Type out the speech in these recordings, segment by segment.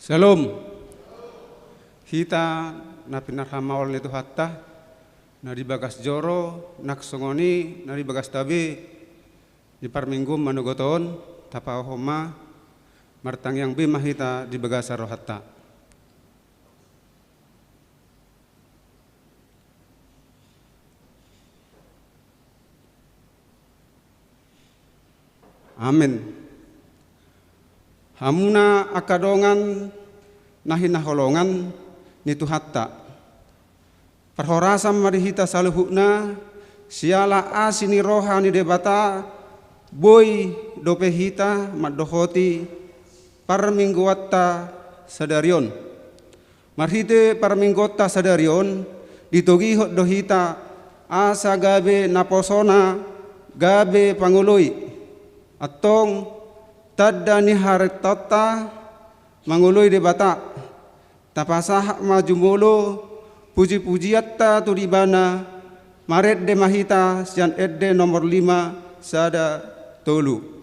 Shalom. Hita na pinarhamawal nito hatta na di bagas joro naksongoni na di bagas tabi di parminggum manugoton tapa homa martang yang bima hita di bagas hatta. Amin. Hamuna akadongan nahinaholongan nitu hatta. Perhorasam marihita saluhukna siala asini rohani debata boy dope hita madohoti parmingguatta sadarion. Marhite parminggotta sadarion ditogi hot dohita asa gabe naposona gabe pangului atong tadda ni haretata mangului de bata tapasah majumulo puji-pujiatta turibana maret de mahita sian edde nomor 5 sada tolu.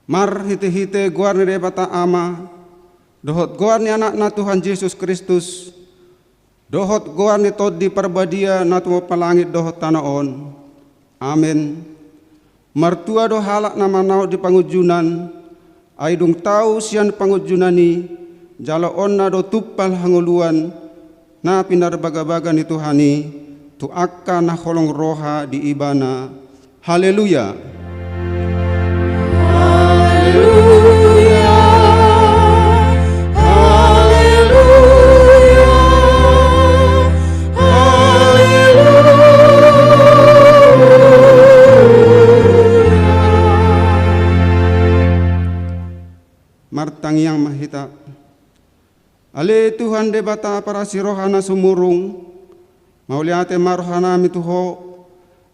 Mar hite-hite guar ni rebata ama dohot guar ni anak na Tuhan Yesus Kristus dohot guar ni tod di parbadia na tumo palangit dohot tanaon. Amen. Martua do halak na manaw di pangujunan ay dung tau siyan pangujunani jalaon na do tupal hanguluan na pinarbaga-baga ni Tuhani tuaka na holong roha di ibana. Haleluya. Martang yang mahita ale Tuhan debata para sirohana sumurung mauliate marohana mituho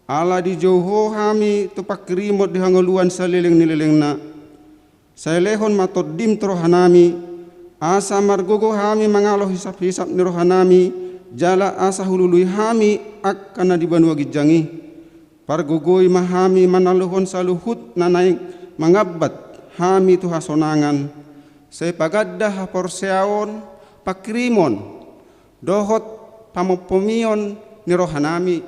ala di jauho hami tupak rimot di hanguluan saliling nililingna sailehon matodim trohanami asa margogo hami mangaloh hisap-hisap ni rohanami jala asa hulului hami akkana di banua gijangi pargogoy mahami manaluhon saluhut na naik mangabat hami tu hasonangan say pagadda porseaon pakrimon dohot pamopomion ni rohanami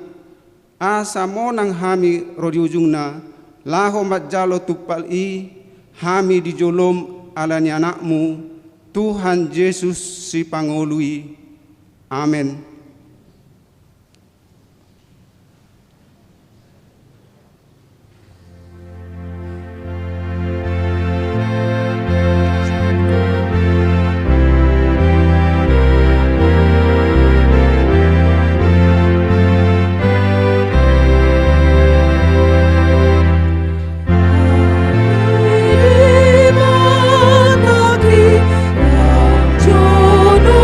asa monang hami rodi ujungna laho majalo tupal i hami di jolom alani anakmu Tuhan Yesus si pangului. Amen. Jono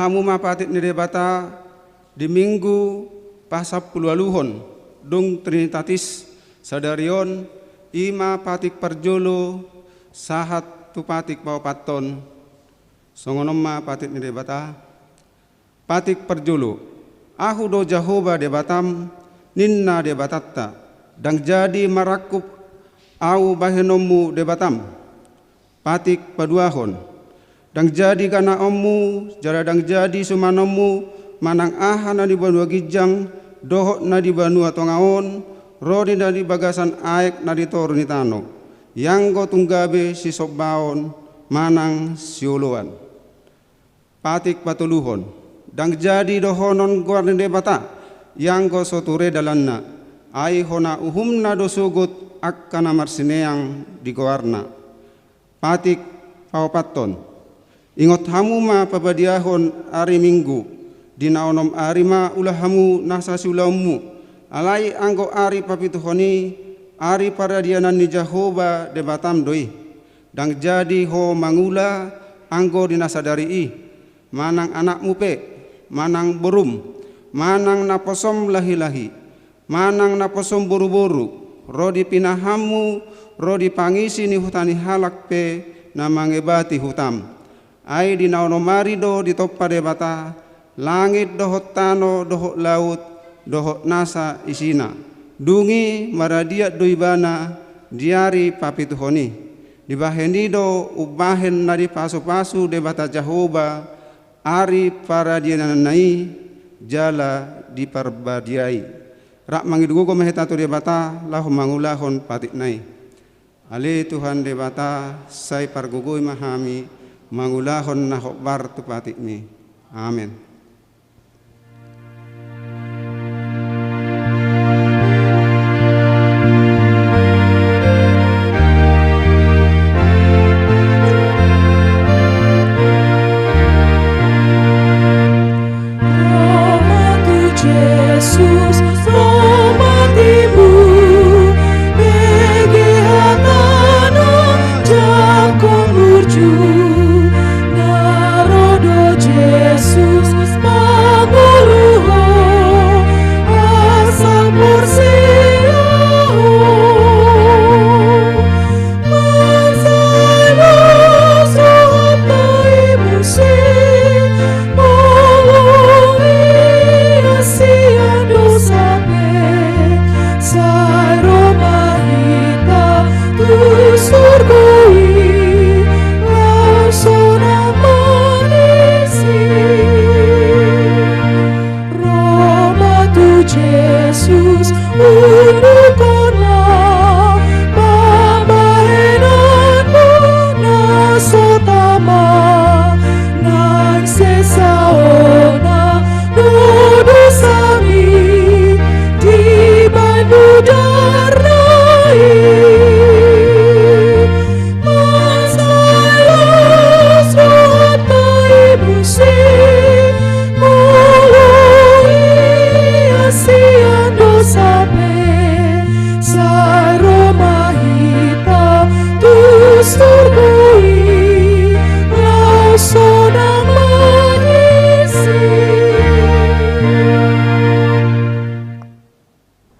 hamu mapatit ni debata di minggu pasap pulualuhon dung Trinitatis sadarion ima patik parjolo sahat tu patik paupaton songonom ma patit ni debata patik parjolo ahu do Jahoba debatam ninna debatatta dang jadi marakup au bahenomu debatam patik paduahon dang jadi kana ommu jara dang jadi sumanomu manang aha na di banua gijang dohok na di banua tongaon rodi na di bagasan aek na di toruni tano yang go tunggabe si sobbaon manang siuluan patik patuluhon dang jadi dohonon guarni debata yang go soture dalanna ai hona uhumna do sugut akkana marsineang di goarna patik paupaton ingot hamu ma pabadiahon ari minggu dina onom ari ma ulah hamu nasa sulamu alai anggo ari papituhoni ari paradianan ni Jahoba debatam doi dang jadi ho mangula anggo dina sadari i manang anak mupe manang berum manang naposom lahi-lahi manang naposom boru-boru rodi pinahamu rodi pangisi ni hutani halak pe na mangebati hutam ai di naono marido di toppa debata langit dohot tano dohot laut dohot nasa isina dungi maradia doibana diari papituhoni dibahenido ubahen nari pasu-pasu debata Jahoba ari para diananai jala diparbadiai rak mangidugo mehetatu debata lahu mangulahon patik nai ale Tuhan debata sai pargugoi mahami mangulahon na hokbar tu patik ni. Amin.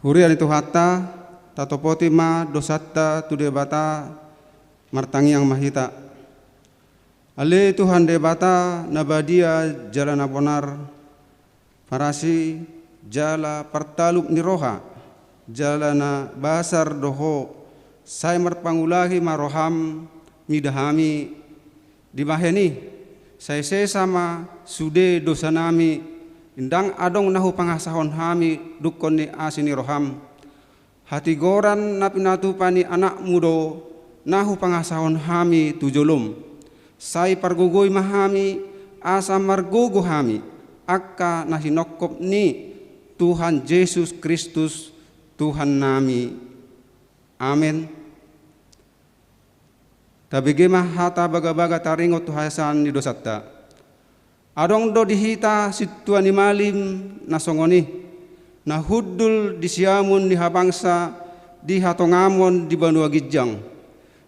Hurian itu hatta tatopoti ma dosatta tu debata martangi yang mahita ale Tuhan debata nabadia jalan abonar farasi jala partaluk niroha jalana basar doho sai marpangulahi maroham midahami dibaheni sai sama sude dosa nami indang adong nahu pangasahon hami dukon ni asini roham hati goran napinatu pani anak mudo nahu pangasahon hami tujolum sai pargugoi mahami asa margugu hami akka nahinokop ni Tuhan Yesus Kristus Tuhan nami amin tabige hata baga-baga taringo tuhasan ni dosatta adong do dihita situani malim nasongoni na huddul disiamun di habangsa di hatongamon di banua gijang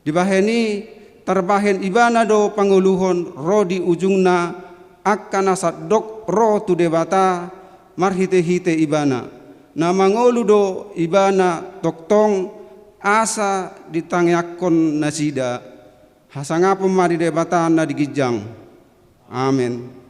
dibaheni terbahen ibana do panguluhon rodi ujungna akkana saddok ro tu debata marhite-hite ibana na mangolu do ibana toktong asa ditangyakon nasida hasangapun mari debata na digijang. Amin.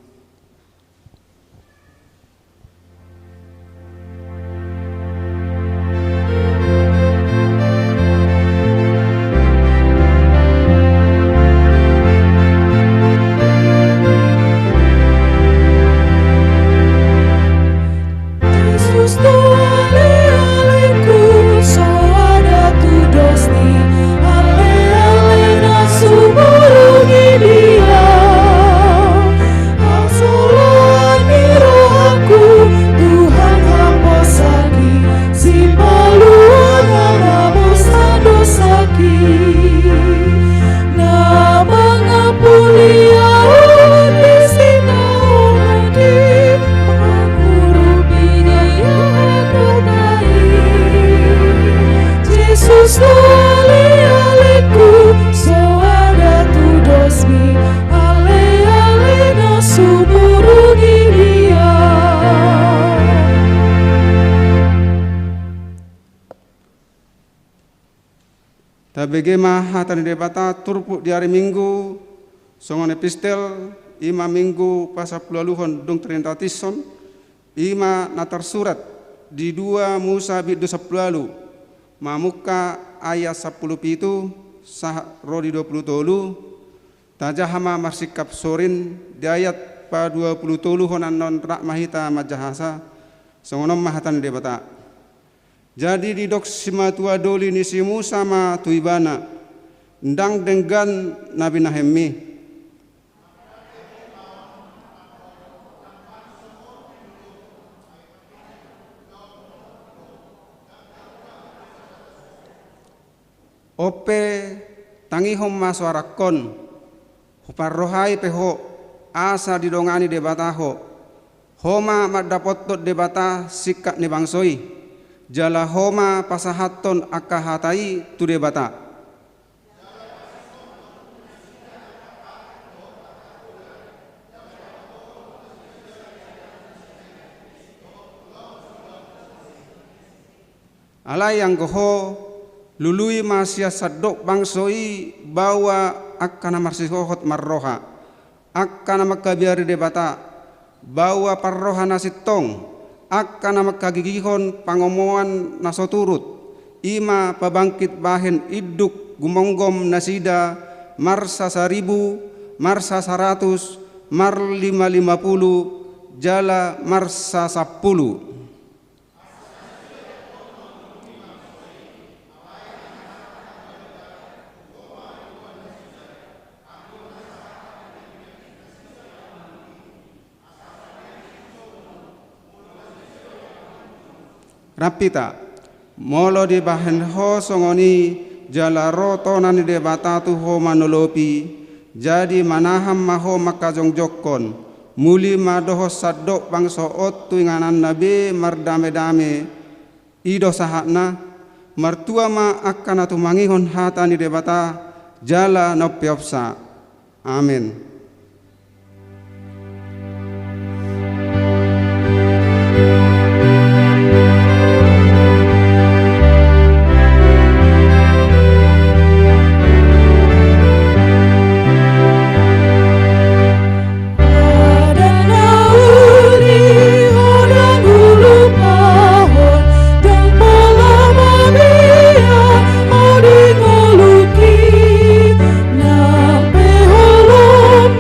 Tabege mahatan debata turpu di hari Minggu songon epistel ima Minggu pasapuluhon dong trintatison ima natar surat di 2 Musa bidu 10 mamuka ayat 10 pitu sah rodi 20 tajahama marsikap sorin di ayat pa 20 honan non rak mahita majahasa songonom mahatan debata. Jadi di dok simatua doli ni si Musa ma tuibana ndang dengan Nabi Nahemi. Ope tangihom maswarakon huparrohai peho asa didongani debataho homa madapotot debata sikat ni bangsoi jala homa pasahaton akahatai tu debata. Alai yang goho lului masya sadok bangsoi bawa akkana marsihohot marroha akkana makabiari debata bawa parroha nasitong akkana makagigihon pangomoan nasoturut ima pabangkit bahen iduk gumonggom nasida marsa 1000 marsa 100 mar 550 jala marsa 10. Rapita molo di bahen ho songoni jala roto nani debata tu ho manolopi jadi manaham maho makajong jokon muli madoho sadok bangso ot tu inganan nabi mardame-dame ido sahakna martua ma akkana tu mangihon hatani debata jala nopiopsa. Amin. Nampe holom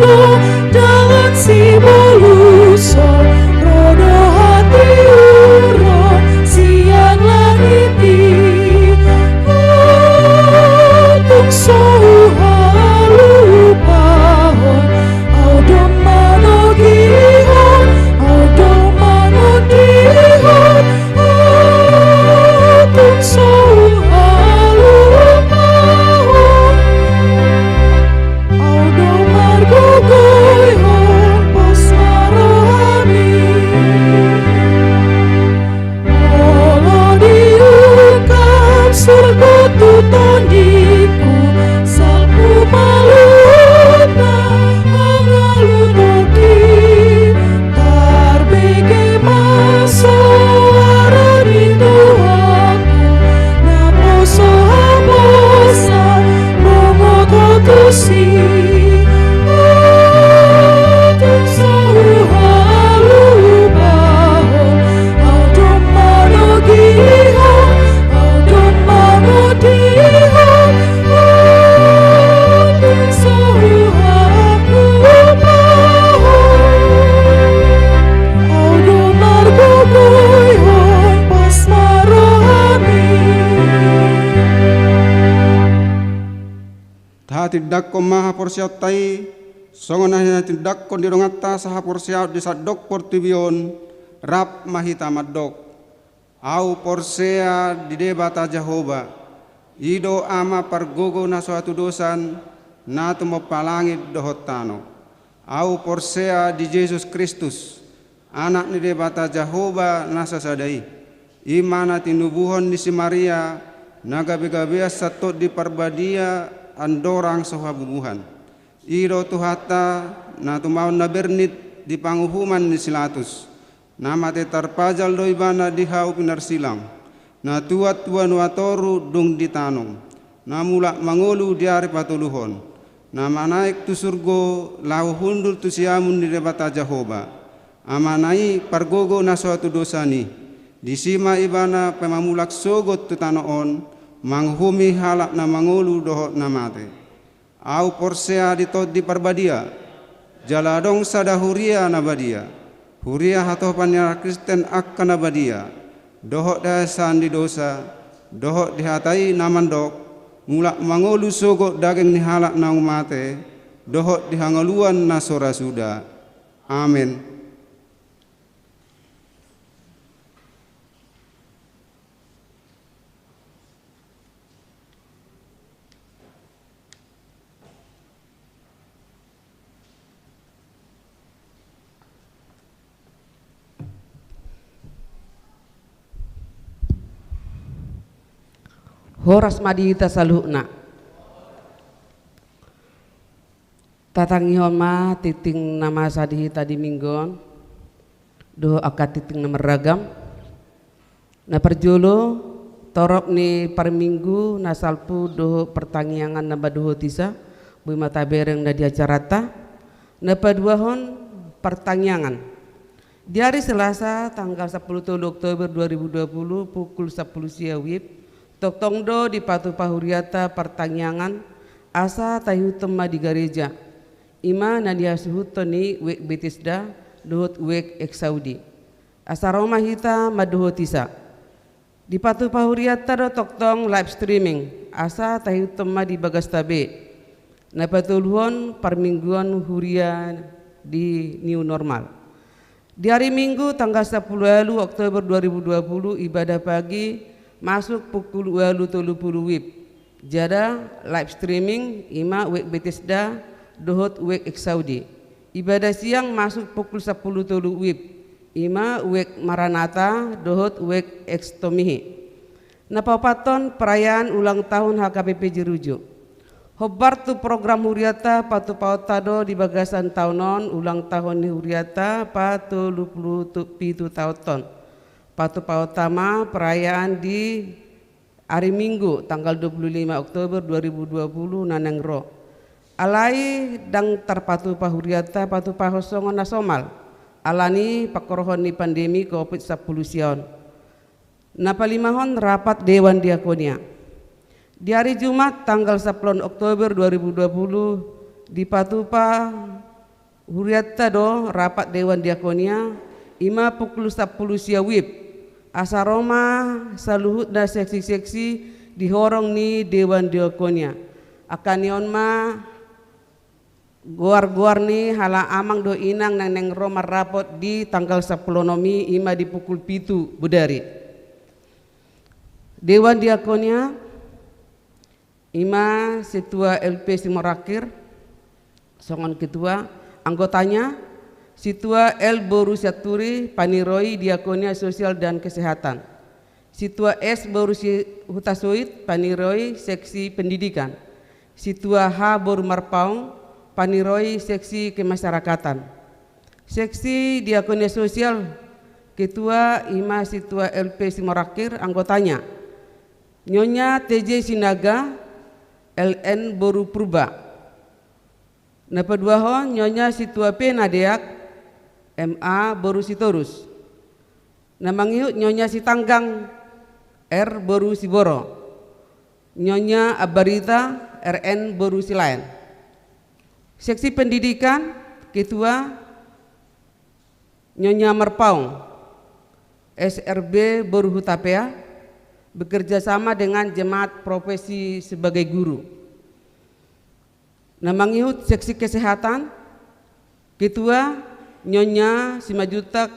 tidak ko maha porsiat tai songon na tidak ko dirongata saha porsiat di sadok portibion rap mahita madok au porsea di debata Jehovah ido ama pargogo na suatu dosan na tumo palangit dohotano au porsea di Yesus Kristus anak ni debata Jehovah nasa sadai imana tinubuhon di si Maria nagabe-gabe satot di parbadia andorang sohabubuhan iro tuhata na tumaw na bernit di panguhuman ni silatus nama te tarpajal doibana dihau pinarsilang na tuat-tuan watoru dung ditanong na mulak mangulu diari patuluhon na manaik tu surgo lau hundul tu siamun di debata Jehovah amanai pargogo na suatu dosani disima ibana pemamulak sogot tu tanoon manghumi halak na mangulu dohot na mate au porsea ditot di parbadia jaladong sada huria na badia huria hatopannya Kristen akka na badia dohot dasan di dosa dohot dihatai namandok mulak mangulu sogot daging ni halak na umate dohot dihangaluan na sora suda amin. Horas madita salukna tatangihon ma titing nama sadihita di minggon doho akat titing nama ragam na perjolo torop ni par minggu na salpu doho pertangiangan na badoho tisa bui mata bereng na diacarata na paduahon pertangiangan di hari Selasa tanggal 10 Oktober 2020 pukul 10 siawib Toktongdo di Patu Pahuriata pertanyangan asa tayutema di gereja ima nadia suhutoni wek Betisda dohot wek ek Saudi asa Roma hita madohotisa di Patu Pahuriata do toktong live streaming asa tayutema di Bagastabe na patuluhon permingguan huria di new normal di hari Minggu tanggal 10 Oktober 2020 ibadah pagi masuk pukul 8.30 WIB jada live streaming ima wek Bethesda dohot wek ek Saudi ibadah siang masuk pukul 10.30 WIB ima wek Maranatha dohot wek ek Tomihi napapaton perayaan ulang tahun HKBP Jerujo hobar tu program huriata patu pautado di bagasan tahunon ulang tahun huriata patu 27 tahun Patu pautama perayaan di hari Minggu tanggal 25 Oktober 2020 nanengro alai dang terpatu pahuriata patu pahosongon nasomal alani pakorohon ni pandemi COVID-19 sion napalimahon rapat Dewan Diakonia di hari Jumat tanggal 10 Oktober 2020 di Patupa huriata do rapat Dewan Diakonia ima pukul 10 siawib asa Roma saluhut na seksi-seksi dihorong ni Dewan Diakonia akanion ma goar-goar ni hala amang do inang neng Roma rapot di tanggal 10 nomi ima di pukul 7 budari Dewan Diakonia ima Situa LP Simorakir songon ketua anggotanya Situa L. Borusiaturi Paniroi Diakonia Sosial dan Kesehatan Situa S. Borusi Hutasoit Paniroi Seksi Pendidikan Situa H. Borumarpaung Paniroi Seksi Kemasyarakatan Seksi Diakonia Sosial Ketua Ima Situa LP Simorakir anggotanya Nyonya TJ Sinaga LN Boru Purba Napaduahon Nyonya Situa P. Nadeak MA Boru Sitorus Namangihut Nyonya Sitanggang R. Boru Siboro Nyonya Abarita RN Boru Silayan Seksi Pendidikan Ketua Nyonya Merpaung SRB Boru Hutapea bekerja sama dengan jemaat profesi sebagai guru Namangihut seksi kesehatan, Ketua Nyonya Simajutak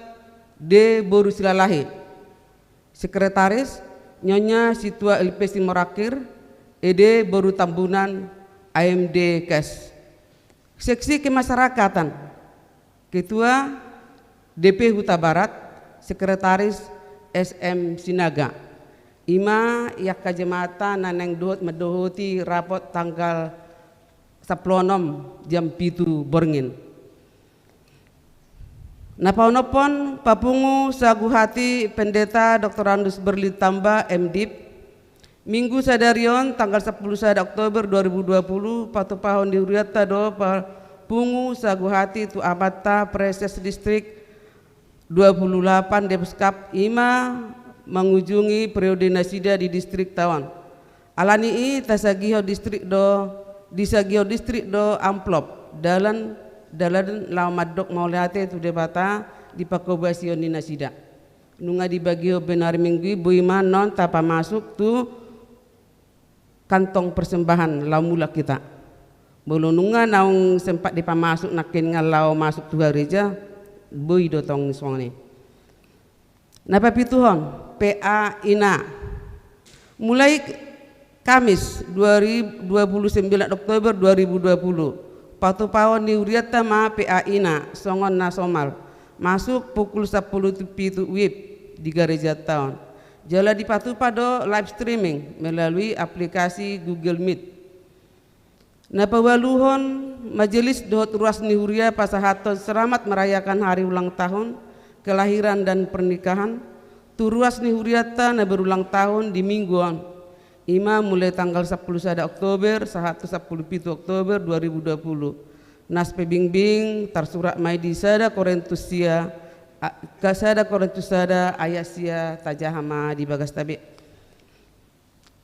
D. Boru Silalahi, Sekretaris Nyonya Situa LPC Morakir ED Boru Tambunan AMD Kes. Seksi Kemasyarakatan, Ketua DP Huta Barat, Sekretaris SM Sinaga. Ima yak kajemata naneng dohot medohoti rapot tanggal 16 jam 7 borngin. Napaunopon papungu sagu hati pendeta Dr. Andus Berli Tamba MDip Minggu sadarion tanggal 10 Oktober 2020 patu pahon di Uriata do papungu sagu hati tu abata Preses Distrik 28 Depskap Ima mengunjungi periode nasida di distrik Tawon. Alani tasagiho distrik do disagio distrik do amplop dalan lau madok mauliate tu debata di pakobasio ni nasida. Nunga dibagio benar minggu buima non tapa masuk tu kantong persembahan lau mula kita. Belum nunga naung sempat dipamasuk nakin ngalau masuk tu gereja bui dotong suang ni. Napa pituhon PA Ina mulai Kamis 29 Oktober 2020 patu pawon di Uriata ma PA Ina songon nasomal masuk pukul 10 pitu wib di gereja tahun. Jala di patu pado live streaming melalui aplikasi Google Meet. Napa waluhon majelis dohot ruas nihuria pasahaton selamat merayakan hari ulang tahun kelahiran dan pernikahan tu ruas nihuriata na berulang tahun di mingguan Ima mulai tanggal 10 Oktober sahat 10 Oktober 2020 nas pebingbing tersurat mai di sada Korintusia kasada Korintusada ayasia tajahama di bagas tabi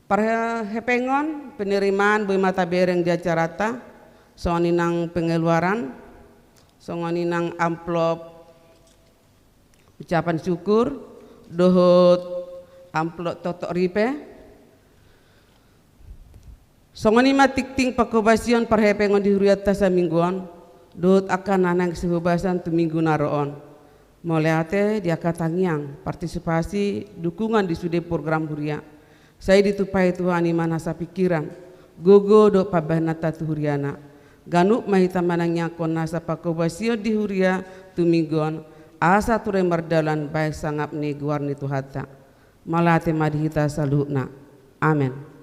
para hepengon penerimaan boy mata bereng di acarata songinang pengeluaran songinang amplop ucapan syukur dohot amplop totok ripe songonima tikting pakobasion parhepengon di huriata sa mingguan dohot akan nanang sehubasan tu minggu naroon moleate di akatangiang partisipasi dukungan di sude program huria saya ditupai Tuhan iman hasa pikiran gogo do pabahnata tu huriana ganuk mahita manangnya kon nasa pakobasion di huria tu mingguan asa ture mardalan baik sangap ni guarni tuhata malate madhita saluhna amen.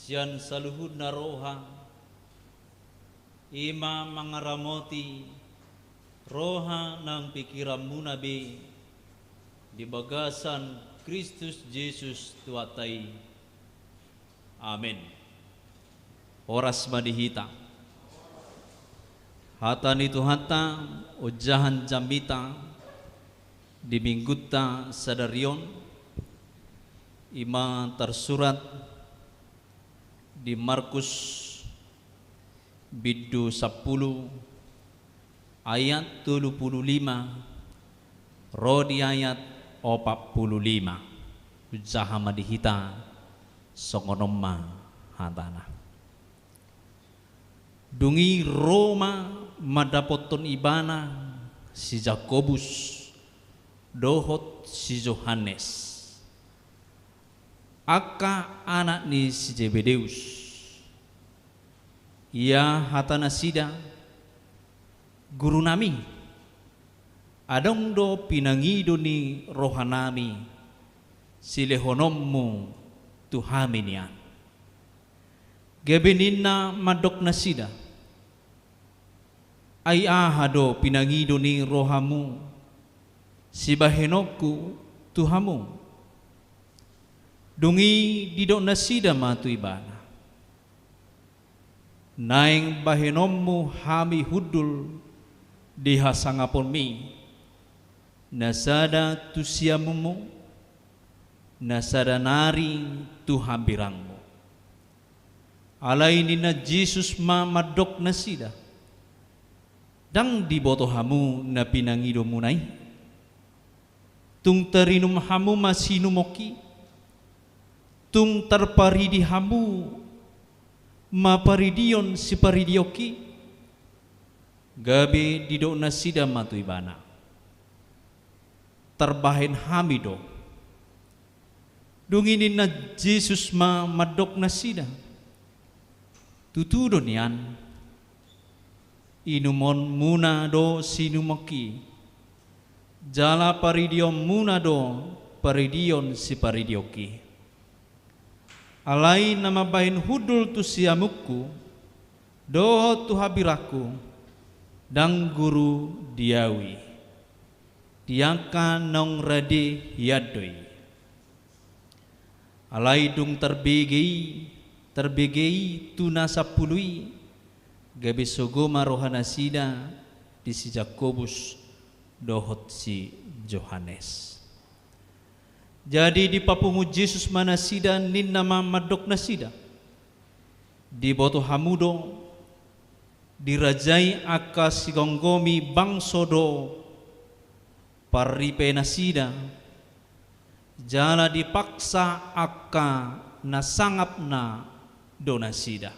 sian saluhud na roha ima mangaramoti roha ng pikiram munabi di bagasan Kristus Jesus tuatay. Amen. Oras madihita hata nito hata ujahan jambita di mingguta sadaryon ima tersurat di Markus biddu 10 ayat 75 rodi ayat 45 ujaha madihita songonomma hatana dungi Roma madapoton ibana si Jakobus dohot si Yohanes aka anak ni si Zebedeus ia hatana sida guru nami adong do pinangido ni rohanami silehonommu tuhaminian gabeninna madok na sida ay ahado pinangido ni rohamu sibahenokku tuhamu dungi didok na sida matu ibana naing bahenommu hami hudul dihasangapon mi nasada tusiamumu nasada nari tuhambirangmu alai nina Jesus ma madok na sida dang diboto hamu na pinangido munay tung tarinum hamu masinumoki tung tarparidi hamu maparidion si paridioki gabe didok na sida matu ibana terbahen hamido dunginin na Jesus ma madok na sida tutudon yan inumon muna do sinumoki jala paridion muna do paridion si paridioki alai nama bahin hudul tu siamukku doho tu habiraku dang guru diawi diangka nong rade yadoi alai dung terbegei tuna sapului gabe sogoma rohana sida di si Jakobus dohot si Yohanes. Jadi di papungu Jesus mana sida nin nama madok na sida di boto hamudo dirajai aka sigonggomi bangsodo paripe na sida jala dipaksa aka nasangap na dona sida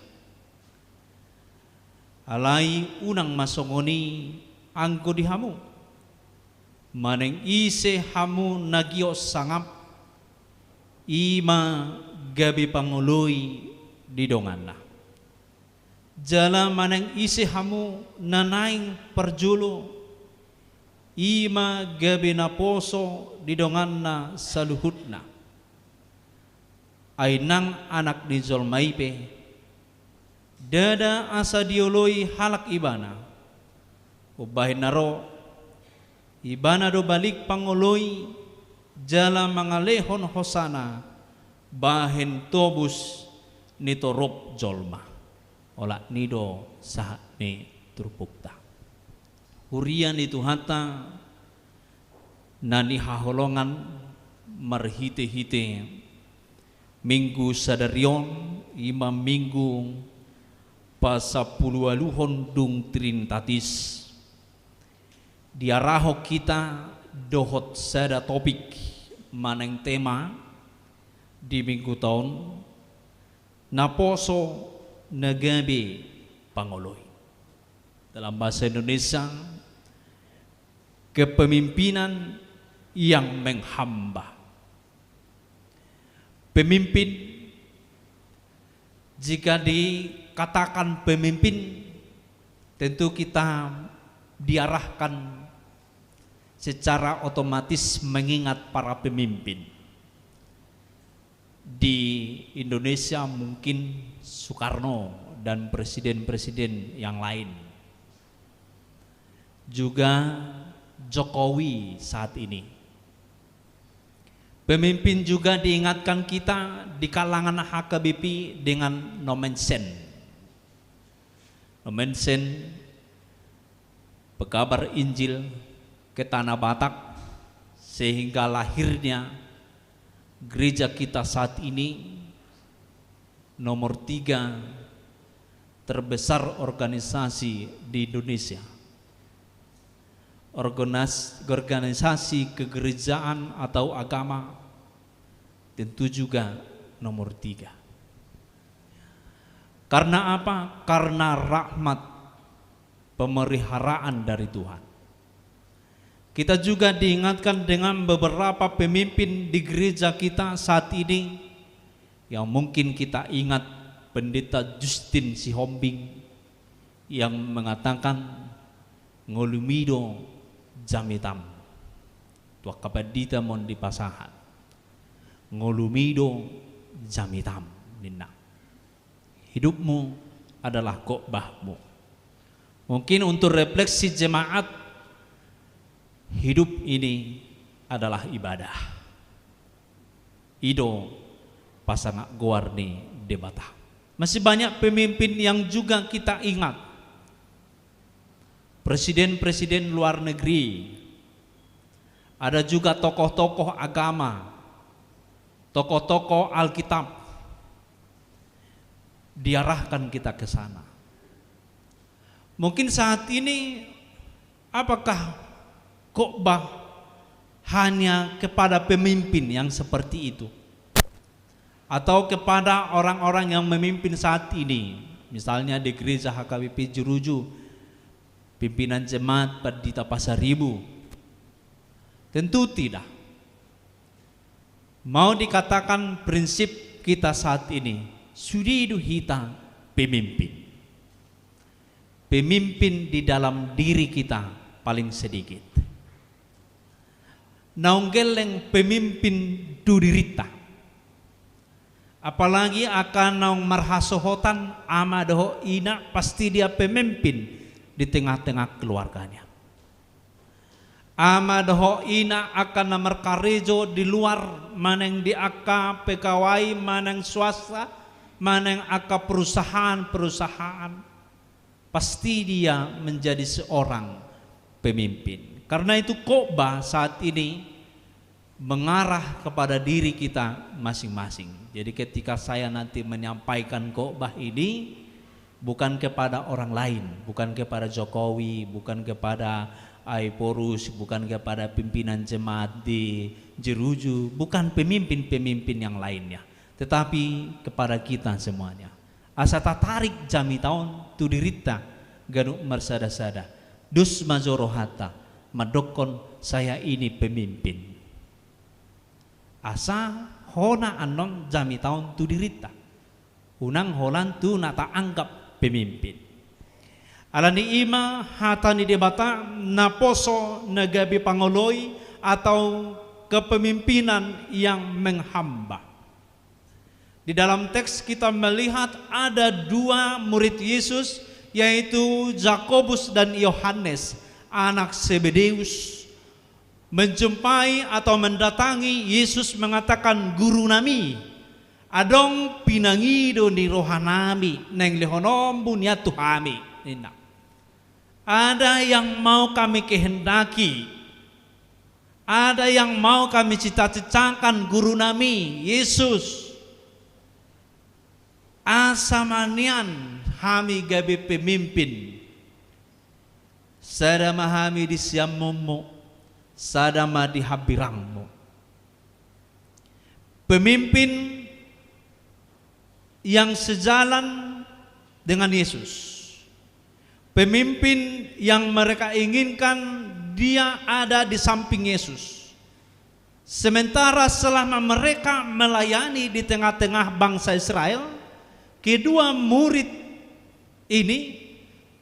alai unang masongoni anggo di hamu maneng ise hamu nagio sangap ima gabi pangului di donganna jala maneng ise hamu nanaing perjulo ima gabi naposo di donganna saluhutna ainang anak di zolmaipe dada asa dioloi halak ibana ubahin naro ibana do balik pangoloi jala mangalehon hosana bahen tobus nitorop jolma olak nido sahat ni turpukta hurian itu hata nani haholongan marhite-hite minggu sadaryon ima minggu pasapulualuhon dung trintatis diaraho kita dohot sada topik maneng tema di minggu tahun naposo nagabe pangoloy dalam bahasa Indonesia kepemimpinan yang menghamba. Pemimpin jika dikatakan pemimpin tentu kita diarahkan secara otomatis mengingat para pemimpin. di Indonesia mungkin Soekarno dan presiden-presiden yang lain. Juga Jokowi saat ini. Pemimpin juga diingatkan kita di kalangan HKBP dengan nomensen. Nomensen pekabar Injil ke Tanah Batak, sehingga lahirnya gereja kita saat ini nomor 3 terbesar organisasi di Indonesia. Organisasi kegerejaan atau agama tentu juga nomor 3. Karena apa? Karena rahmat pemeliharaan dari Tuhan. Kita juga diingatkan dengan beberapa pemimpin di gereja kita saat ini yang mungkin kita ingat, Pendeta Justin Sihombing yang mengatakan ngolumido jamitam tua kabadita mon di pasahan ngolumido jamitam nina. Hidupmu adalah khotbahmu. Mungkin untuk refleksi jemaat, hidup ini adalah ibadah. Ido pasangan Guarni debata. Masih banyak pemimpin yang juga kita ingat. Presiden-presiden luar negeri, ada juga tokoh-tokoh agama, tokoh-tokoh Alkitab, diarahkan kita ke sana. Mungkin saat ini apakah khotbah hanya kepada pemimpin yang seperti itu, atau kepada orang-orang yang memimpin saat ini, misalnya di gereja HKBP Jeruju, pimpinan jemaat Pendeta Pasaribu? Tentu tidak. Mau dikatakan prinsip kita saat ini, suridu hita pemimpin. Pemimpin di dalam diri kita paling sedikit. Naunggeleng pemimpin dudirita. Apalagi akan naung marhasohotan ama doho ina, pasti dia pemimpin di tengah-tengah keluarganya. Ama doho ina akan namerkarejo di luar, maneng di aka pegawai, maneng swasta, maneng aka perusahaan-perusahaan. Pasti dia menjadi seorang pemimpin. Karena itu khotbah saat ini mengarah kepada diri kita masing-masing. Jadi ketika saya nanti menyampaikan khotbah ini, bukan kepada orang lain, bukan kepada Jokowi, bukan kepada Aiporus, bukan kepada pimpinan jemaat di Jeruju, bukan pemimpin-pemimpin yang lainnya, tetapi kepada kita semuanya. Asa tarik jami tahun tu dirita ganuk mersada-sada dus majorohata madokon saya ini pemimpin. Asa hona anon jami tahun tu dirita unang holan tu nata anggap pemimpin. Alani ima hatani debata naposo nagabi pangoloi atau kepemimpinan yang menghamba. Di dalam teks kita melihat ada dua murid Yesus, yaitu Yakobus dan Yohanes, anak Zebedeus, menjumpai atau mendatangi Yesus, mengatakan, "Guru nami, adong pinangido ni rohanami neng lehonom bunya tuhami." Ada yang mau kami kehendaki, ada yang mau kami cita-citakan, guru nami Yesus. Asamanian hami gabi pemimpin, sadama hami di siamomo, sadama di habirangmo. Pemimpin yang sejalan dengan Yesus, pemimpin yang mereka inginkan dia ada di samping Yesus. Sementara selama mereka melayani di tengah-tengah bangsa Israel, kedua murid ini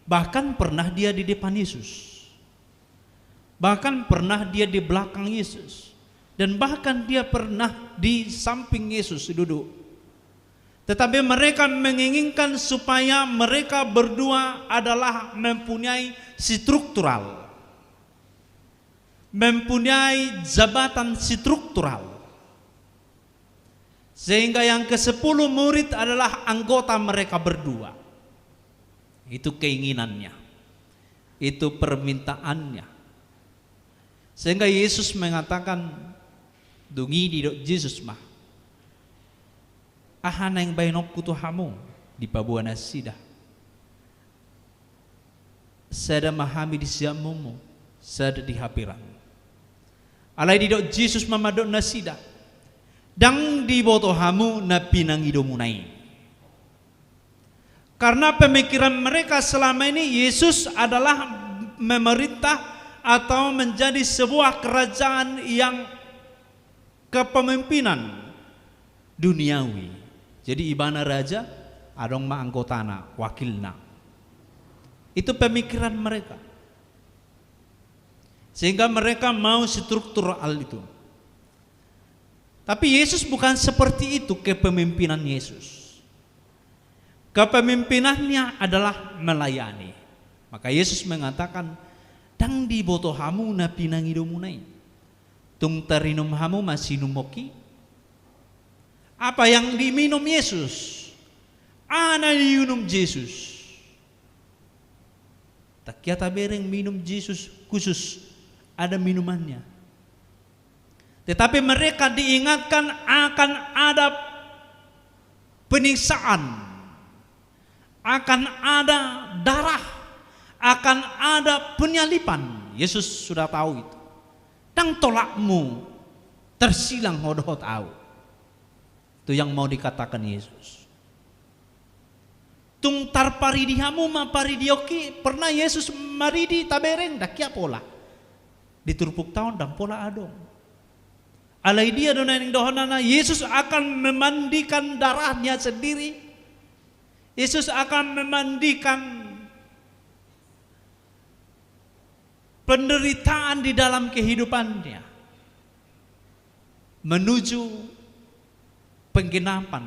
bahkan pernah dia di depan Yesus, bahkan pernah dia di belakang Yesus. dan bahkan dia pernah di samping Yesus duduk. Tetapi mereka menginginkan supaya mereka berdua adalah mempunyai struktural, mempunyai jabatan struktural, sehingga yang ke-10 murid adalah anggota mereka berdua. Itu keinginannya, itu permintaannya, sehingga Yesus mengatakan, dungi di Yesus mah ahana yang bainok kutuhamu di pabuana sida sada mahami di siamumu sada di hapiran alai di dok Yesus mamadok nasida dang di botohamu na pinangidomunai. Karena pemikiran mereka selama ini Yesus adalah memerintah atau menjadi sebuah kerajaan yang kepemimpinan duniawi. Jadi ibana raja, adong ma anggotana, wakilna. Itu pemikiran mereka. Sehingga mereka mau struktural itu. Tapi Yesus bukan seperti itu kepemimpinan Yesus. Kepemimpinannya adalah melayani. Maka Yesus mengatakan, dang di botohamu na pinangidomunai. Tung tarinum hamu masih numoki. Apa yang diminum Yesus? Ana diminum Yesus. Tak kiata bereng minum Yesus khusus, ada minumannya. Tetapi mereka diingatkan akan ada penyiksaan, akan ada darah, akan ada penyalipan. Yesus sudah tahu itu. Tang tolakmu tersilang hodoh tahu. Itu yang mau dikatakan Yesus. Tung tarparidihamu ma paridioki, pernah Yesus maridi tabereng dakia pola. Diturpuk tahun dan pola adong. Alai dia donaing dohonana, Yesus akan memandikan darahnya sendiri. Yesus akan memandikan penderitaan di dalam kehidupannya menuju penggenapan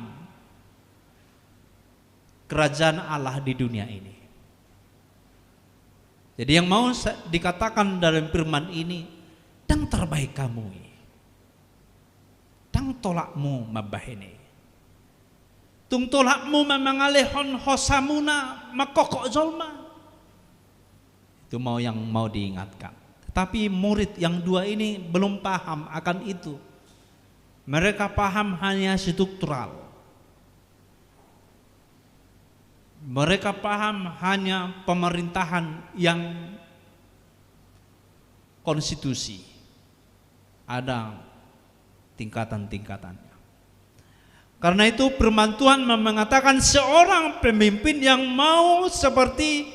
kerajaan Allah di dunia ini. Jadi yang mau dikatakan dalam firman ini, dan terbaik kamu, dan tolakmu mabahene, tung tolakmu memangalehon hosamuna makokok zolma. Itu yang mau diingatkan. Tapi murid yang dua ini belum paham akan itu. Mereka paham hanya struktural. Mereka paham hanya pemerintahan yang konstitusi. Ada tingkatan-tingkatannya. Karena itu firman Tuhan mengatakan seorang pemimpin yang mau seperti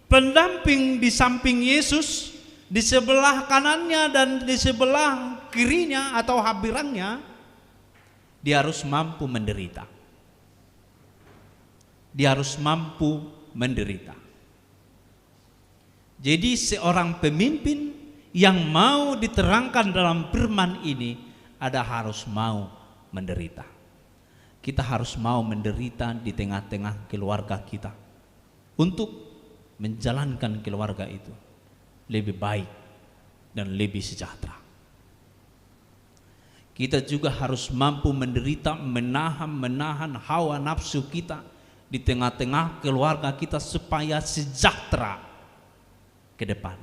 pendamping di samping Yesus, di sebelah kanannya dan di sebelah kirinya atau habirannya, dia harus mampu menderita. Dia harus mampu menderita. Jadi seorang pemimpin yang mau diterangkan dalam firman ini ada harus mau menderita. Kita harus mau menderita di tengah-tengah keluarga kita untuk menjalankan keluarga itu lebih baik dan lebih sejahtera. Kita juga harus mampu menderita, menahan hawa nafsu kita di tengah-tengah keluarga kita supaya sejahtera ke depan.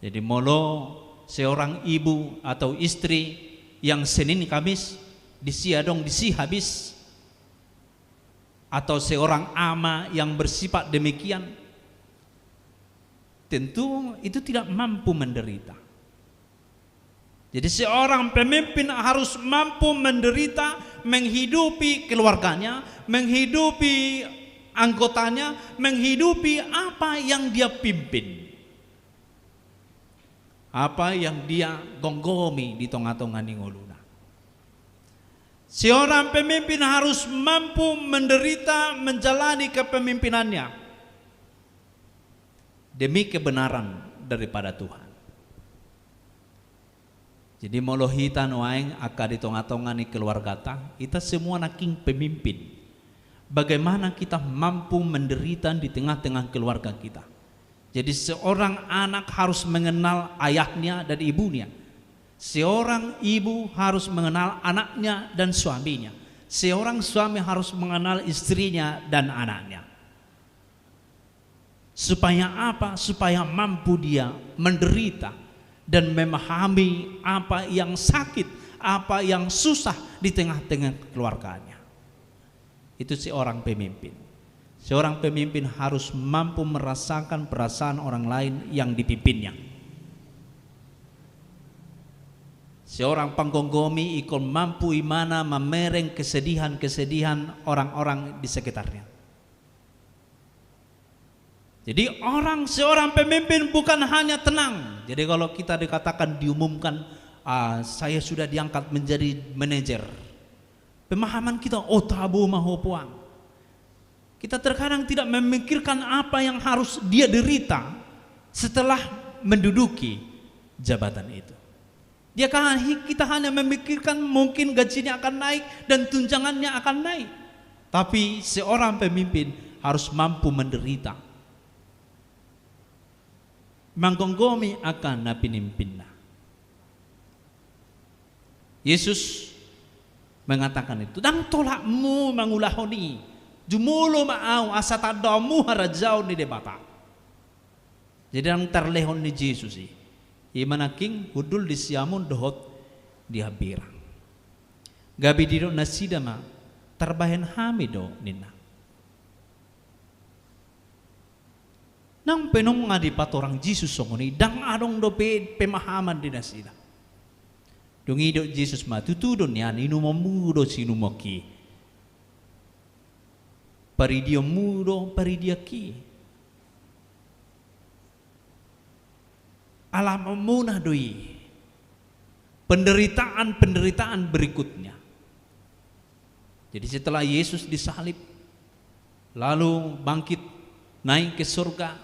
Jadi molo seorang ibu atau istri yang Senin Kamis disi habis, atau seorang ama yang bersifat demikian, tentu itu tidak mampu menderita. Jadi seorang pemimpin harus mampu menderita, menghidupi keluarganya, menghidupi anggotanya, menghidupi apa yang dia pimpin, apa yang dia gonggomi di tengah-tengah ningoluna. Seorang pemimpin harus mampu menderita menjalani kepemimpinannya demi kebenaran daripada Tuhan. Jadi molohita noaeng aka di tonga-tonga ni keluarga ta, kita semua naking pemimpin. Bagaimana kita mampu menderita di tengah-tengah keluarga kita. Jadi seorang anak harus mengenal ayahnya dan ibunya. Seorang ibu harus mengenal anaknya dan suaminya. Seorang suami harus mengenal istrinya dan anaknya. Supaya apa? Supaya mampu dia menderita dan memahami apa yang sakit, apa yang susah di tengah-tengah keluarganya. Itu seorang pemimpin. Seorang pemimpin harus mampu merasakan perasaan orang lain yang dipimpinnya. Seorang panggogomi ikut mampu imana memereng kesedihan-kesedihan orang-orang di sekitarnya. Jadi seorang pemimpin bukan hanya tenang. Jadi kalau kita dikatakan diumumkan, saya sudah diangkat menjadi manajer. Pemahaman kita, tabu mahopuang. Kita terkadang tidak memikirkan apa yang harus dia derita setelah menduduki jabatan itu. Kita hanya memikirkan mungkin gajinya akan naik dan tunjangannya akan naik. Tapi seorang pemimpin harus mampu menderita. Manggonggomi akan napinimpinna. Yesus mengatakan itu. Dan tolakmu mangulahoni. Jumulo maaw asatadamu harajau ni debata. Jadi ang terlehon ni Jesus imanaking hudul di siamun dohot di habirang. Gabi diro nasidama terbahen hamido nina. Nang penong nga di patorang Jesus songoni dang adong dope pemahaman di nasida. Dungido Jesus matutudon yan inumamudo sinumoki. Paridia mudo, paridia ki. Alam munah doi. Penderitaan berikutnya. Jadi setelah Yesus disalib, lalu bangkit, naik ke surga,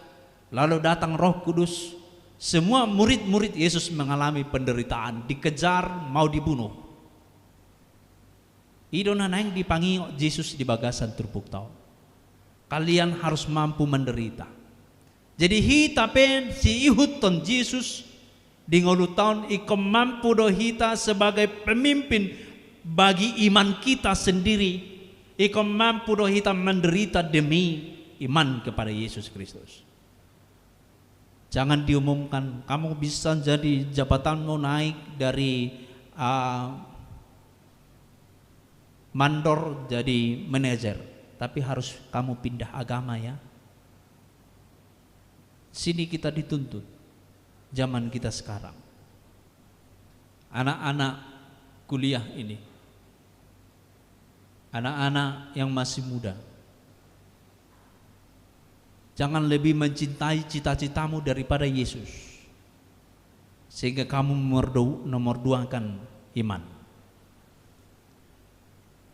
lalu datang Roh Kudus, semua murid-murid Yesus mengalami penderitaan, dikejar, mau dibunuh. Idona naing dipangi Yesus di bagasan turbuk tau. Kalian harus mampu menderita. Jadi hitapen si ihut ton Yesus di ngolu tahun ikom mampu do hita sebagai pemimpin bagi iman kita sendiri. Ikom mampu do hita menderita demi iman kepada Yesus Kristus. Jangan diumumkan kamu bisa jadi jabatanmu naik dari mandor jadi manajer. Tapi harus kamu pindah agama ya. Sini kita dituntut. Zaman kita sekarang. Anak-anak kuliah ini. Anak-anak yang masih muda. Jangan lebih mencintai cita-citamu daripada Yesus. Sehingga kamu nomor duakan iman.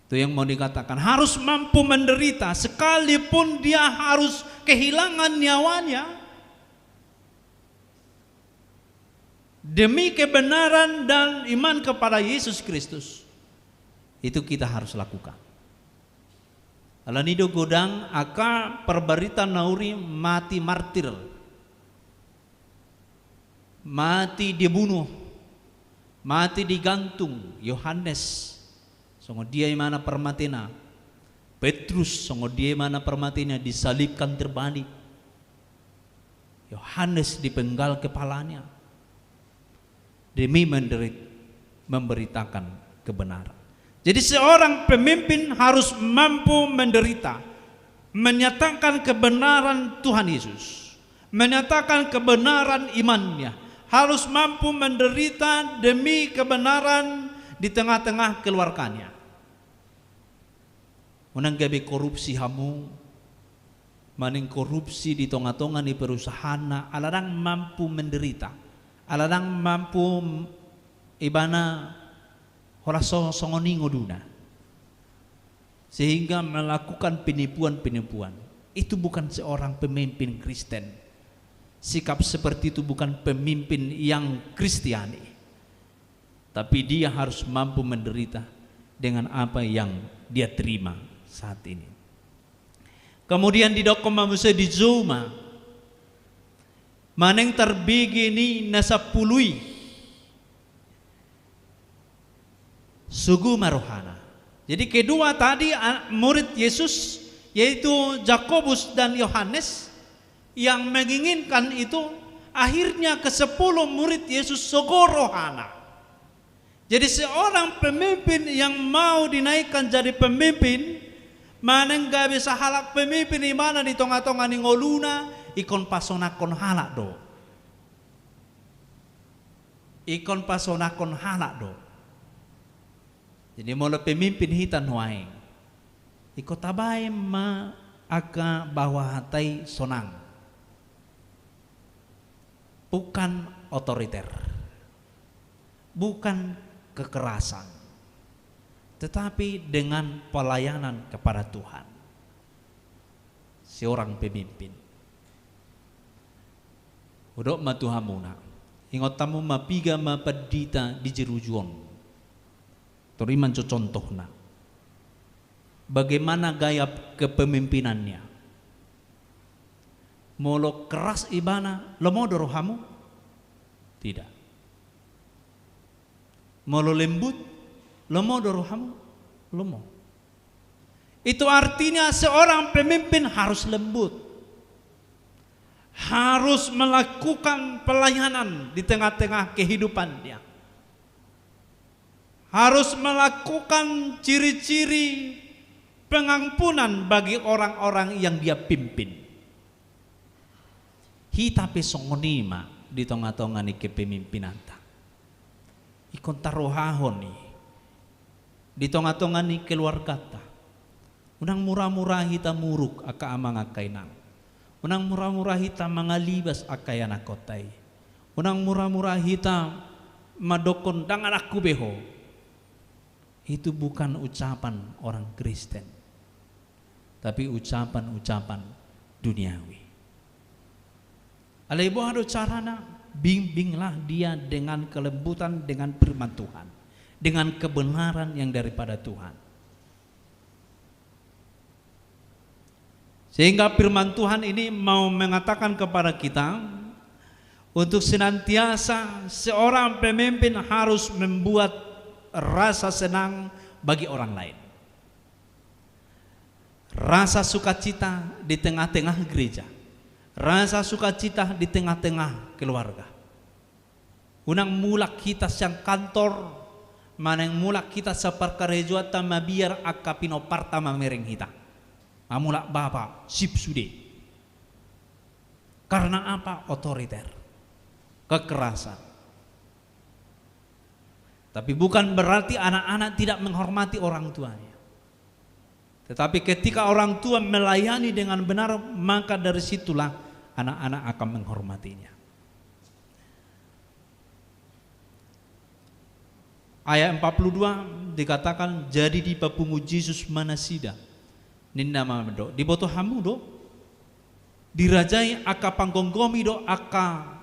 Itu yang mau dikatakan, harus mampu menderita sekalipun dia harus kehilangan nyawanya demi kebenaran dan iman kepada Yesus Kristus. Itu kita harus lakukan. Alanido godang aka perbarita nauri mati martir, mati dibunuh, mati digantung. Yohanes songo dia mana permatina, Petrus songo dia mana permatina disalibkan terbalik, Yohanes dipenggal kepalanya demi memberitakan kebenaran. Jadi seorang pemimpin harus mampu menderita, menyatakan kebenaran Tuhan Yesus, menyatakan kebenaran imannya, harus mampu menderita demi kebenaran di tengah-tengah keluarganya. Unang gabi korupsi hamu, maning korupsi di tonga-tonga ni perusahaan na aladang mampu menderita, aladang mampu ibana horaso songoningo duna, sehingga melakukan penipuan-penipuan. Itu bukan seorang pemimpin Kristen. Sikap seperti itu bukan pemimpin yang Kristiani. tapi dia harus mampu menderita dengan apa yang dia terima saat ini. Kemudian di dokon manusia di Zuma maneng terbigi ni nasa pului sugu marohana. Jadi kedua tadi murid Yesus yaitu Yakobus dan Yohanes yang menginginkan itu, akhirnya ke-10 murid Yesus sugu rohana. Jadi seorang pemimpin yang mau dinaikkan jadi pemimpin, maneng gak bisa halak pemimpin di mana di tengah-tengah ni ngoluna ikon pasonakon halak do. Ikon pasonakon halak do. Jadi mula pemimpin hitan huaing. Iko tabay ma aga bawah hatai sonang. Bukan otoriter. Bukan kekerasan, tetapi dengan pelayanan kepada Tuhan. Seorang pemimpin udok matuhamuna ingot tamu mapiga mapadita di jerujuan toriman contohna bagaimana gaya kepemimpinannya. Molo keras ibana lomodo rohamu tidak. Molo lembut, lomo dorohamu, lomo. Itu artinya seorang pemimpin harus lembut, harus melakukan pelayanan di tengah-tengah kehidupan dia, harus melakukan ciri-ciri pengampunan bagi orang-orang yang dia pimpin. Hita pesongonima di tengah-tengah ni kepemimpinan. Ikon tarohahon ni di tengah-tengah ni keluarga ta. Unang murah-murah hita muruk aka amang akainang. Unang murah-murah hita mangalibas akayan akotai. Unang murah-murah hita madokon dangan aku beho. Itu bukan ucapan orang Kristen, tapi ucapan-ucapan duniawi. Alaibo hado carana bimbinglah dia dengan kelembutan, dengan firman Tuhan, dengan kebenaran yang daripada Tuhan. Sehingga firman Tuhan ini mau mengatakan kepada kita untuk senantiasa seorang pemimpin harus membuat rasa senang bagi orang lain, rasa sukacita di tengah-tengah gereja, rasa sukacita di tengah-tengah keluarga. Unang mulak kita sang kantor, manang mulak kita sa perkarejuatan mabiar akapino parta mamereng kita. Mamulak bapa sip sude. Karena apa? Otoriter, kekerasan. Tapi bukan berarti anak-anak tidak menghormati orang tuanya. Tetapi ketika orang tua melayani dengan benar, maka dari situlah anak-anak akan menghormatinya. Ayat 42 dikatakan, jadi di papungu Yesus manasida ninna mamdo di boto hamu do dirajai aka panggonggomi do aka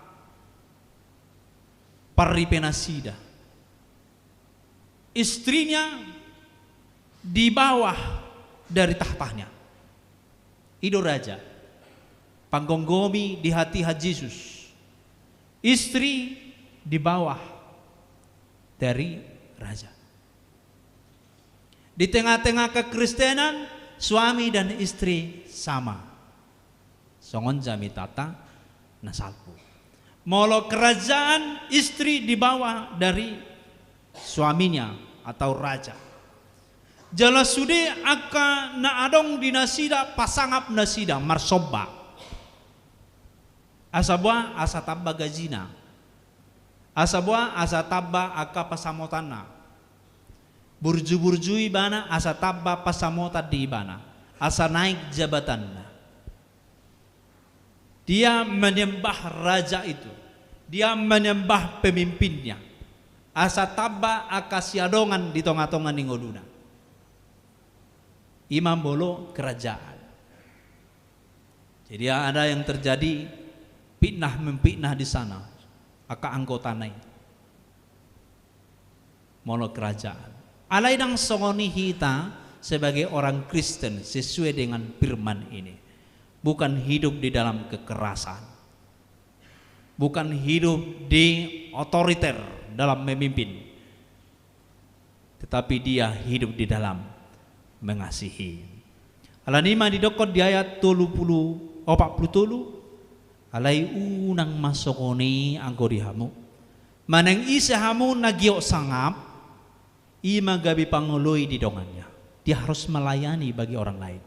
paripenasida. Istrinya di bawah dari tahtanya. Ido raja panggonggomi di hati Yesus, istri di bawah dari raja. Di tengah-tengah kekristenan, suami dan istri sama. Songon jami tata nasalpu. Molo kerajaan, istri di bawah dari suaminya atau raja. Jala sude aka na adong dinasida pasangap nasida marsoba. Asabwa asatabba gazina. Asabwa asatabba aka pasamotana. Burju-burjui bana asatabba pasamota di bana. Asa naik jabatan. Dia menyembah raja itu. Dia menyembah pemimpinnya. Asatabba aka siadongan di tengah-tengah ningoluna. Imam bolo kerajaan. Jadi ada yang terjadi fitnah mempitnah di sana. Aka anggota naik. molo kerajaan. Alai dang songoni hita sebagai orang Kristen sesuai dengan firman ini. Bukan hidup di dalam kekerasan. Bukan hidup di otoriter dalam memimpin. Tetapi dia hidup di dalam mengasihi. Alanima didokot di ayat 40 alai unang masokoni anggorihamu. Maneng isahamu nagyo sangap ima gabi panguloy di dongannya. Dia harus melayani bagi orang lain.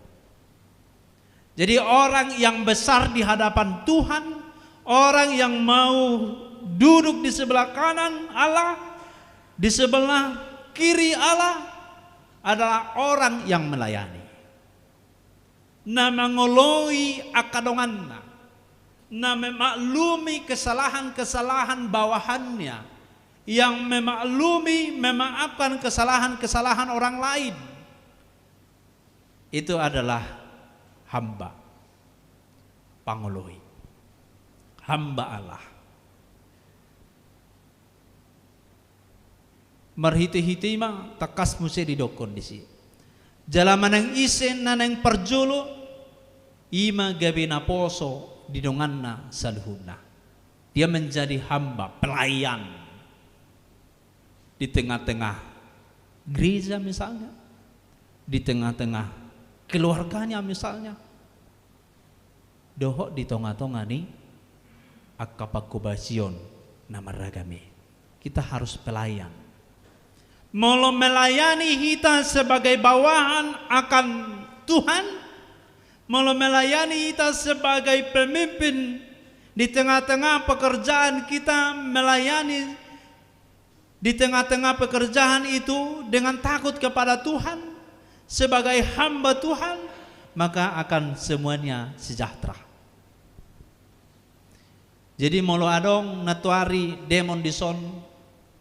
Jadi orang yang besar di hadapan Tuhan, orang yang mau duduk di sebelah kanan Allah, di sebelah kiri Allah adalah orang yang melayani. Na mengoloi akadonganna, na memaklumi kesalahan-kesalahan bawahannya, yang memaklumi, memaafkan kesalahan-kesalahan orang lain. Itu adalah hamba pangoloi, hamba Allah. Marhiti-hiti ma takas muse di do kondisi. Jalaman yang isen naneng perjolo ima gabi na poso di donganna saluhuna. Dia menjadi hamba pelayan di tengah-tengah gereja misalnya, di tengah-tengah keluarganya misalnya. Dohok di tengah-tengah ni akapakubasion nama ragami. Kita harus pelayan. Mau melayani kita sebagai bawahan akan Tuhan, mau melayani kita sebagai pemimpin di tengah-tengah pekerjaan kita, melayani di tengah-tengah pekerjaan itu dengan takut kepada Tuhan, sebagai hamba Tuhan, maka akan semuanya sejahtera. Jadi molo adong natuari demon dison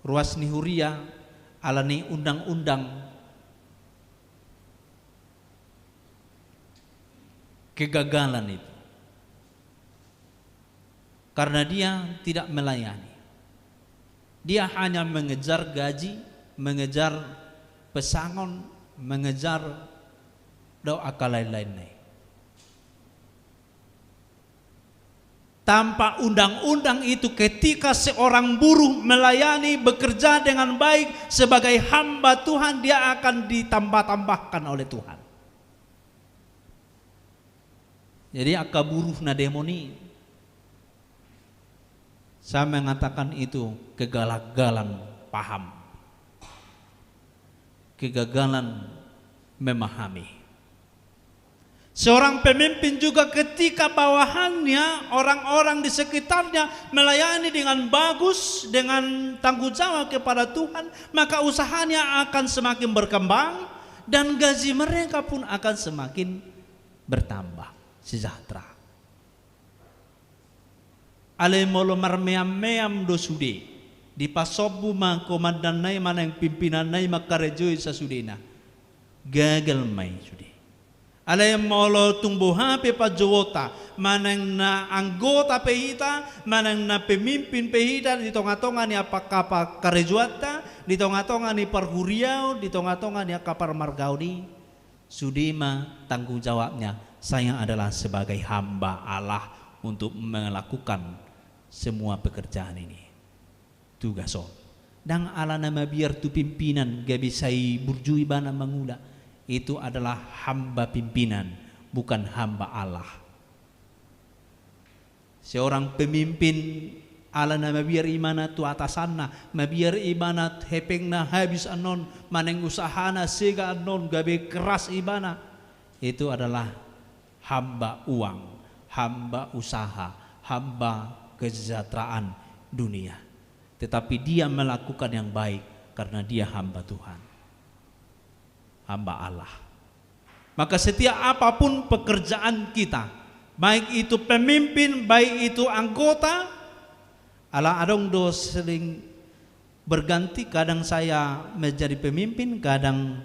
ruas nihuria alani undang-undang kegagalan itu. Karena dia tidak melayani. Dia hanya mengejar gaji, mengejar pesangon, mengejar doa lain-lain. Tanpa undang-undang itu, ketika seorang buruh melayani, bekerja dengan baik sebagai hamba Tuhan, dia akan ditambah-tambahkan oleh Tuhan. Jadi akal buruh na demoni, saya mengatakan itu kegagalan paham, kegagalan memahami. Seorang pemimpin juga ketika bawahannya, orang-orang di sekitarnya melayani dengan bagus, dengan tanggung jawab kepada Tuhan, maka usahanya akan semakin berkembang dan gaji mereka pun akan semakin bertambah, sejahtera. Ale molo marmeam-meam do sude di pasobu ma komandanai mana yang pimpinanai makarejoi sa sudena gagal mai sude. Alay molo tumbuh hape pa jowota manang na anggota pehita, manang na pemimpin pehita di tonga-tonga ni apakah karejuata, di tonga-tonga ni perhuriau, di tonga-tonga ni akapar margaudi. Sudima tanggung jawabnya, saya adalah sebagai hamba Allah untuk melakukan semua pekerjaan ini. Tugason. Dan ala nama biar tu pimpinan gabi sai burjui bana mangula. Itu adalah hamba pimpinan, bukan hamba Allah. Seorang pemimpin ala na mabiar imana tu atasanna, mabiar imana hepengna habis anon, maneng usahana sega anon gabe keras ibana. Itu adalah hamba uang, hamba usaha, hamba kesejahteraan dunia. Tetapi dia melakukan yang baik karena dia hamba Tuhan, hamba Allah. Maka setiap apapun pekerjaan kita, baik itu pemimpin, baik itu anggota, ala adong do sering berganti. Kadang saya menjadi pemimpin, kadang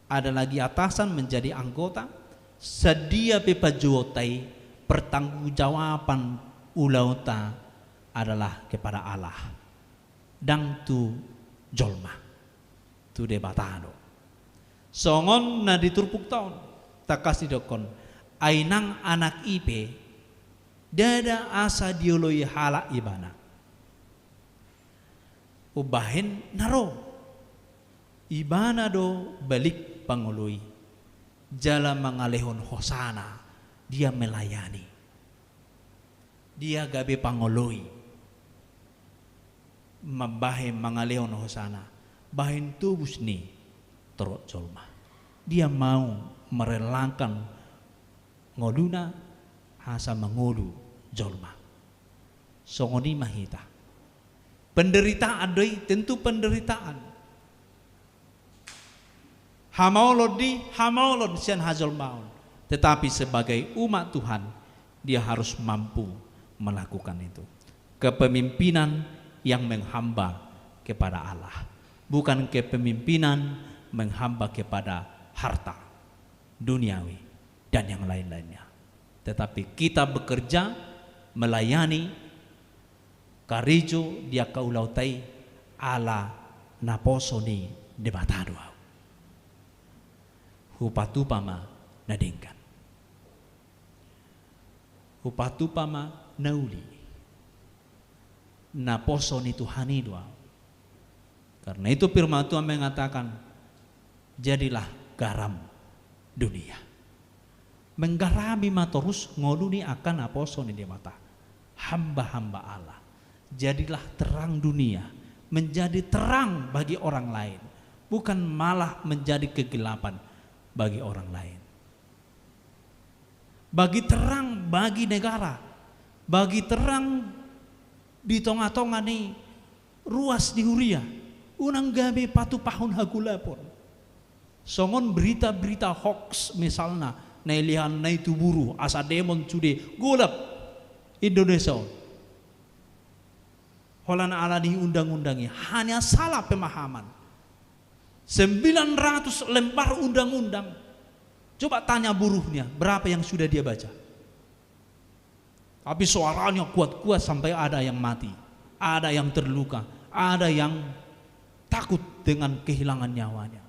ada lagi atasan menjadi anggota. Sedia pepajuotai, pertanggungjawaban ulauta adalah kepada Allah. Dang tu jol. tu de batado. Songon na diturpuk taon takas didokon ainang anak ipe dada asa dioloi hala ibana. Ubahin naro ibana do balik pangului jala mangalehon hosana dia melayani dia gabe pangului mabahe mangalehon hosana bahin tubus ni terot jolma dia mau merelakan ngoduna asa mengolu jolma songoni mahita penderitaan doi tentu penderitaan hamaulon sian hajol maun tetapi sebagai umat Tuhan dia harus mampu melakukan itu kepemimpinan yang menghamba kepada Allah bukan kepemimpinan menghamba kepada harta duniawi dan yang lain-lainnya tetapi kita bekerja melayani karijo dia kaulautai ala naposoni debatadua hupatupama nadingkan hupatupama nauli naposoni Tuhani dua karena itu firman Tuhan mengatakan jadilah garam dunia menggarami matorus ngoluni akan aposoni di mata hamba-hamba Allah jadilah terang dunia menjadi terang bagi orang lain bukan malah menjadi kegelapan bagi orang lain bagi terang bagi negara bagi terang di tonga-tonga nih ruas di Huria unang gabe patu pahun hagulapon songon berita-berita hoax misalnya nailihan na itu buru asa demon cude gulap Indonesia holana ala di undang-undangi hanya salah pemahaman 900 lembar undang-undang coba tanya buruhnya berapa yang sudah dia baca tapi suaranya kuat-kuat sampai ada yang mati ada yang terluka ada yang takut dengan kehilangan nyawanya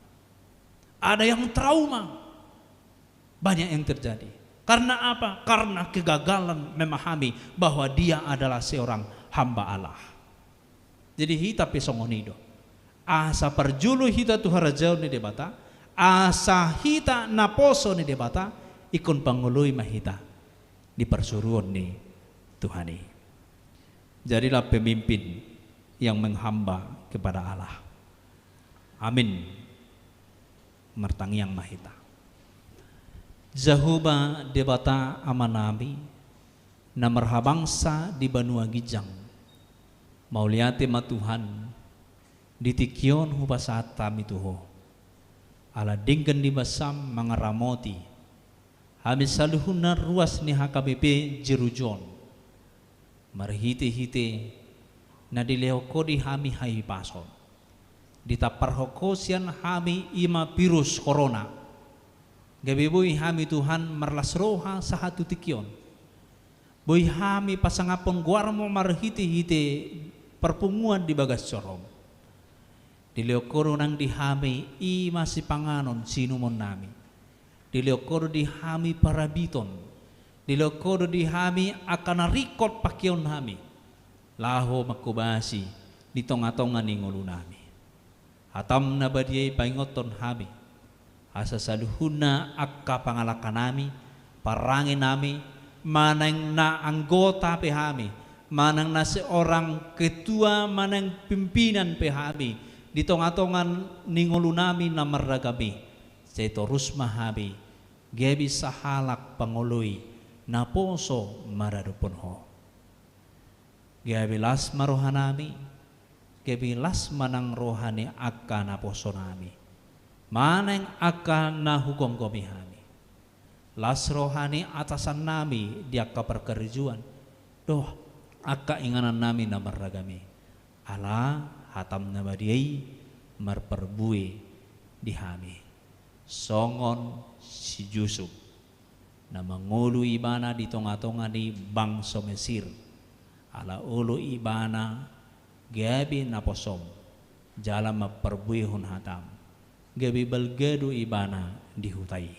ada yang trauma banyak yang terjadi karena apa? Karena kegagalan memahami bahwa dia adalah seorang hamba Allah jadi hita pesongonido asa perjulu hita tuharajau ni debata asa hita naposo ni debata ikon pangului mahita di persuruan ni Tuhani jadilah pemimpin yang menghamba kepada Allah amin mertangiang mahita Zahuba debata amanami na marhabangsa di Banua Gijang mauliate matuhan ditikyon hubasata mituho ala dinggan di basam mangaramoti habis saluhuna ruas ni HKBP Jerujon marhite-hite na dilehoko di hami hai pason ditaparhoko sian hami ima virus corona gabi boy hami Tuhan marlas roha sahatu tikyon boy hami pasangapon guarmo marhite-hite perpunguan di bagas corom dileokoro nang dihami i masih panganon sinumon nami dileokoro dihami parabiton dileokoro dihami akan rikot pakyon nami laho makubasi di tonga-tonga ningolu nami hatam nabadiay paingoton hami asa saluhuna akka pangalakan nami parangin nami manang na anggota pehami manang na seorang ketua manang pimpinan pehami di tonga-tongan ningolu nami na marragabi seto rusma habi gebi sahalak pangului naposo maradupon ho gebi las marohanami gebi las manang rohani akka naposo nami manang akka na hukom komihami las rohani atasan nami di akka perkerjuan doh akka inganan nami na marragami ala hatam na badiyay marperbui di hami songon si Yusuf na mangulu ibana di tonga-tonga di bangsa Mesir ala ulu ibana gabi na posom jalan maperbuihun hatam gabi balgadu ibana dihutai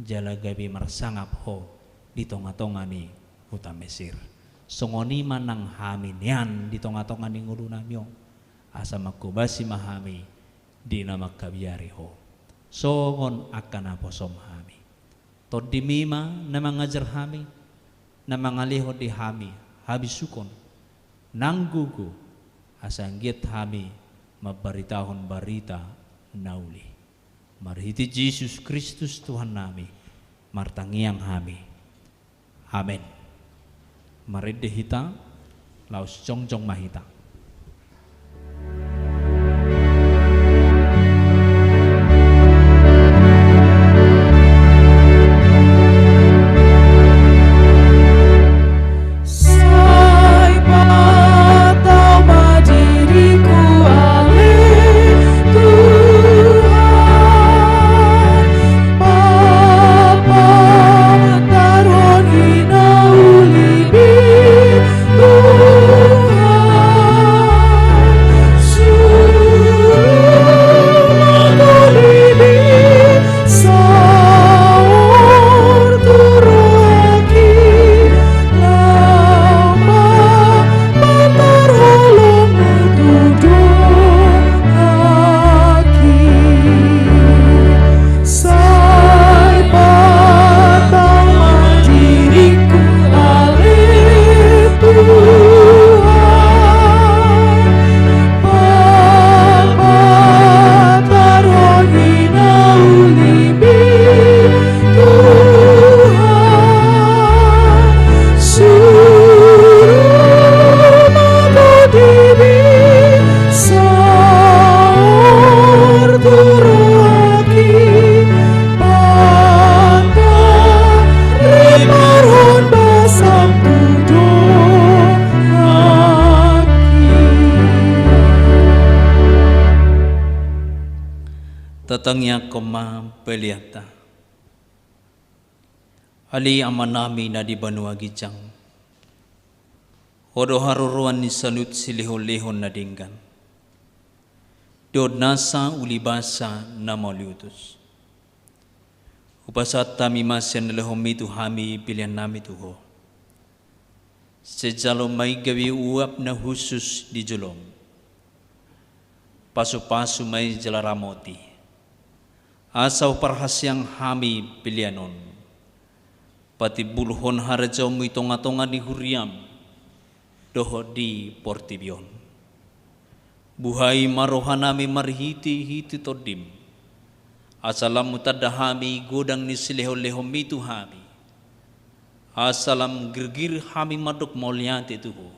jala gabi marsangap ho di tonga-tonga ni huta Mesir songoni manang hami nian di tonga-tonga ni ngulu namyo asa makubasi mahami di nama kabiari ho songon akan aposom hami tod dimima na mangajar hami na mangaliho di hami habis sukon nanggugu asa ngiet hami mabaritahon barita nauli marhiti Yesus Kristus Tuhan nami martangiang hami amen maride hita laos jongjong mahita tatangya koma peliata ali amanami na di banua gijang hodo haruruan ni salut silihon-lihon na dinggan dod nasa ulibasa na mauliutus upasat tami masyan nalahomitu hami pilihan nami tuho sejalo may gawi uap na husus di julong pasu-pasu may jalaramoti asaw parhasyang hami pilianon pati bulhon harajaw mo itonga-tonga ni huriam doho di portibion buhay marohanami marhiti-hiti todim asalam mutadahami godang ni sileho-lehom itu hami asalam girgir hami madok mauliante tuho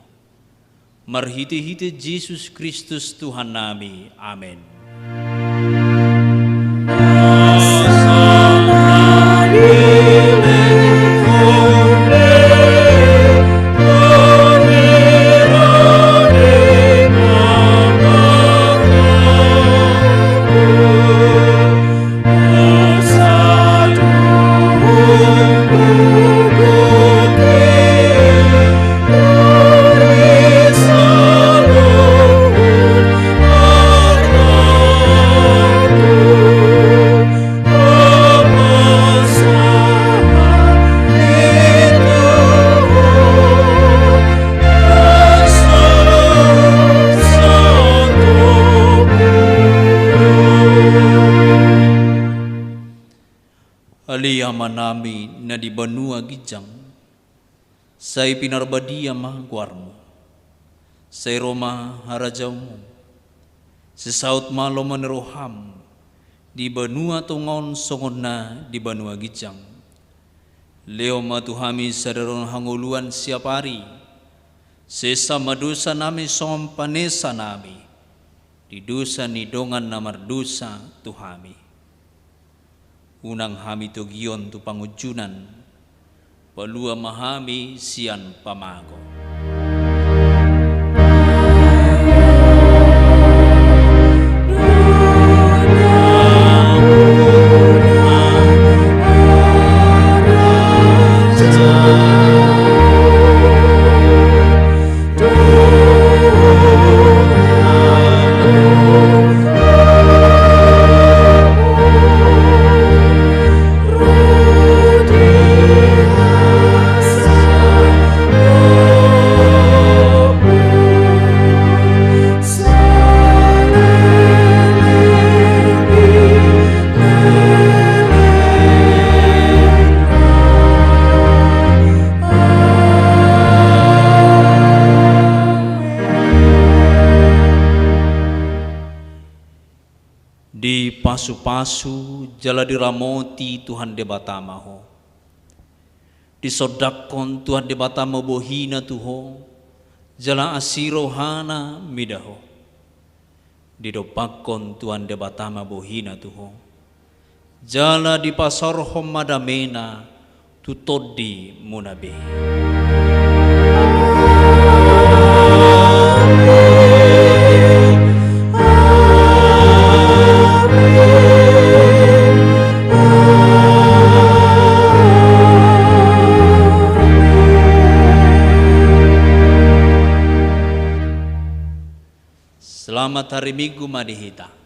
marhiti-hiti Yesus Kristus Tuhan nami amen. Aliyama nami na di banua gijang, say pinarbadia mahagwarmo, say Roma harajaw mo, si South malo maneroham, di banua tungon songon na di banua gijang, leo matuhami sa daron hanguluan siapari, sesa madusa nami songon panesa nami, di dusa ni dongan na mardusa tuhami. Unang hami to giyon tu pangujunan, palua mahami sian pamago. di pasu-pasu jala diramoti Tuhan de batamaho, di sodakon Tuhan de batama bohina tuho, jala asirohana midaho, di dopakon Tuhan de batama bohina tuho, jala di pasarhom madamena tutodi munabe. Selamat hari Minggu Madihita.